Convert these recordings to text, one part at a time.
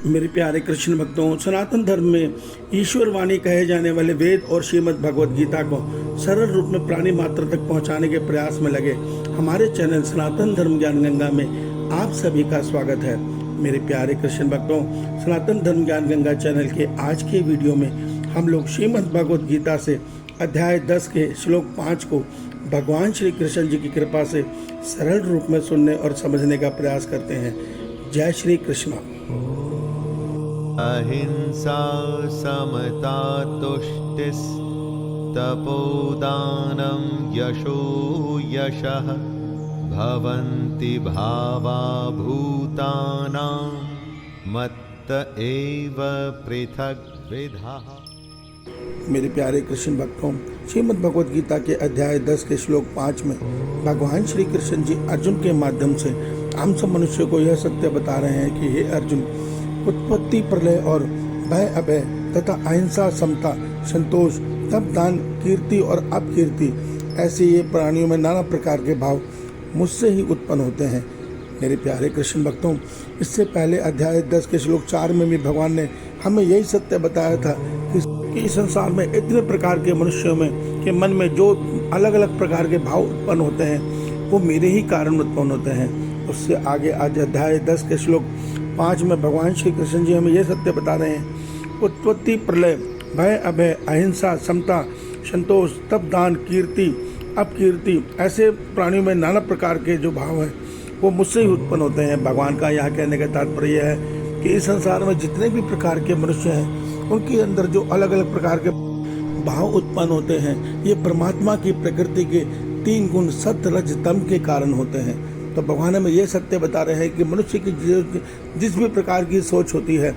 मेरे प्यारे कृष्ण भक्तों, सनातन धर्म में ईश्वर वाणी कहे जाने वाले वेद और श्रीमद् भगवद गीता को सरल रूप में प्राणी मात्र तक पहुंचाने के प्रयास में लगे हमारे चैनल सनातन धर्म ज्ञान गंगा में आप सभी का स्वागत है। मेरे प्यारे कृष्ण भक्तों, सनातन धर्म ज्ञान गंगा चैनल के आज के वीडियो में हम लोग श्रीमद् भगवद गीता से अध्याय 10 के श्लोक 5 को भगवान श्री कृष्ण जी की कृपा से सरल रूप में सुनने और समझने का प्रयास करते हैं। जय श्री कृष्ण। अहिंसा समता तुष्टिस् तपोदानं यशो यशः भवन्ति भावा भूतानां मत्त एव पृथग् विधः। मेरे प्यारे कृष्ण भक्तों, श्रीमद् भगवद गीता के अध्याय 10 के श्लोक 5 में भगवान श्री कृष्ण जी अर्जुन के माध्यम से हम सब मनुष्य को यह सत्य बता रहे हैं कि हे अर्जुन, उत्पत्ति, प्रलय और भय अभय तथा अहिंसा, समता, संतोष, तप, दान, कीर्ति और अपकीर्ति, ऐसे ये प्राणियों में नाना प्रकार के भाव मुझसे ही उत्पन्न होते हैं। मेरे प्यारे कृष्ण भक्तों, इससे पहले अध्याय 10 के श्लोक 4 में भी भगवान ने हमें यही सत्य बताया था कि इस संसार में इतने प्रकार के मनुष्यों में के मन में जो अलग अलग प्रकार के भाव उत्पन्न होते हैं वो मेरे ही कारण उत्पन्न होते हैं। उससे आगे आज अध्याय 10 के श्लोक 5 में भगवान श्री कृष्ण जी हमें यह सत्य बता रहे हैं, उत्पत्ति, प्रलय, भय अभय, अहिंसा, समता, संतोष, तप, दान, कीर्ति, अपकीर्ति, ऐसे प्राणियों में नाना प्रकार के जो भाव हैं वो मुझसे ही उत्पन्न होते हैं। भगवान का यहाँ कहने का तात्पर्य यह है कि इस संसार में जितने भी प्रकार के मनुष्य हैं उनके अंदर जो अलग अलग प्रकार के भाव उत्पन्न होते हैं ये परमात्मा की प्रकृति के 3 गुण सत्य, रज, तम के कारण होते हैं। तो भगवान हमें ये सत्य बता रहे हैं कि मनुष्य की जिस भी प्रकार की सोच होती है,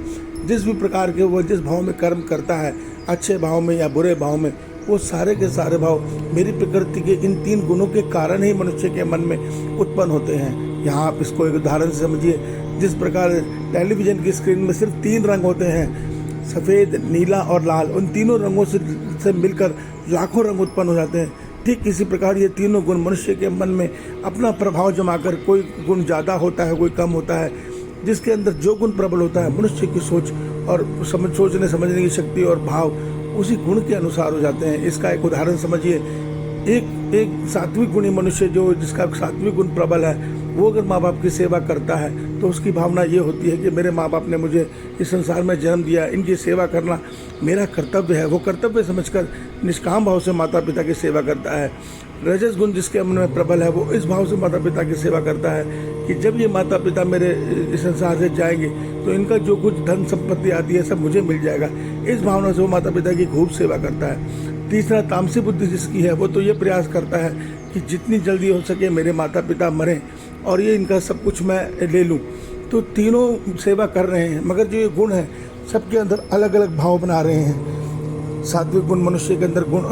जिस भी प्रकार के वो जिस भाव में कर्म करता है, अच्छे भाव में या बुरे भाव में, वो सारे के सारे भाव मेरी प्रकृति के इन 3 गुणों के कारण ही मनुष्य के मन में उत्पन्न होते हैं। यहाँ आप इसको एक उदाहरण से समझिए। जिस प्रकार टेलीविजन की स्क्रीन में सिर्फ 3 रंग होते हैं, सफ़ेद, नीला और लाल, उन तीनों रंगों से मिलकर लाखों रंग उत्पन्न हो जाते हैं। ठीक इसी प्रकार ये तीनों गुण मनुष्य के मन में अपना प्रभाव जमाकर कोई गुण ज़्यादा होता है, कोई कम होता है। जिसके अंदर जो गुण प्रबल होता है, मनुष्य की सोच और सोचने समझने की शक्ति और भाव उसी गुण के अनुसार हो जाते हैं। इसका एक उदाहरण समझिए। एक सात्विक गुणी मनुष्य जो जिसका सात्विक गुण प्रबल है, वो अगर माँ बाप की सेवा करता है तो उसकी भावना ये होती है कि मेरे माँ बाप ने मुझे इस संसार में जन्म दिया, इनकी सेवा करना मेरा कर्तव्य है। वो कर्तव्य समझकर निष्काम भाव से माता पिता की सेवा करता है। रजस गुण जिसके मन में प्रबल है वो इस भाव से माता पिता की सेवा करता है कि जब ये माता पिता मेरे इस संसार से जाएंगे तो इनका जो कुछ धन संपत्ति आती है सब मुझे मिल जाएगा। इस भावना से वो माता पिता की खूब सेवा करता है। तीसरा, तामसी बुद्धि जिसकी है वो तो ये प्रयास करता है कि जितनी जल्दी हो सके मेरे माता पिता मरें और ये इनका सब कुछ मैं ले लूँ। तो तीनों सेवा कर रहे हैं, मगर जो ये गुण है सबके अंदर अलग अलग भाव बना रहे हैं। सात्विक गुण मनुष्य के अंदर गुण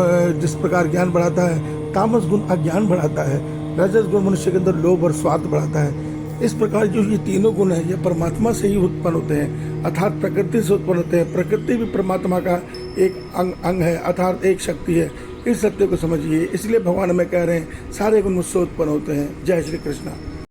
जिस प्रकार ज्ञान बढ़ाता है, तामस गुण अज्ञान बढ़ाता है, रजस गुण मनुष्य के अंदर लोभ और स्वार्थ बढ़ाता है। इस प्रकार जो ये तीनों गुण हैं ये परमात्मा से ही उत्पन्न होते हैं, अर्थात प्रकृति से उत्पन्न होते हैं। प्रकृति भी परमात्मा का एक अंग है, अर्थात एक शक्ति है। इस सत्य को समझिए। इसलिए भगवान हमें कह रहे हैं सारे गुण मुझसे उत्पन्न होते हैं। जय श्री कृष्ण।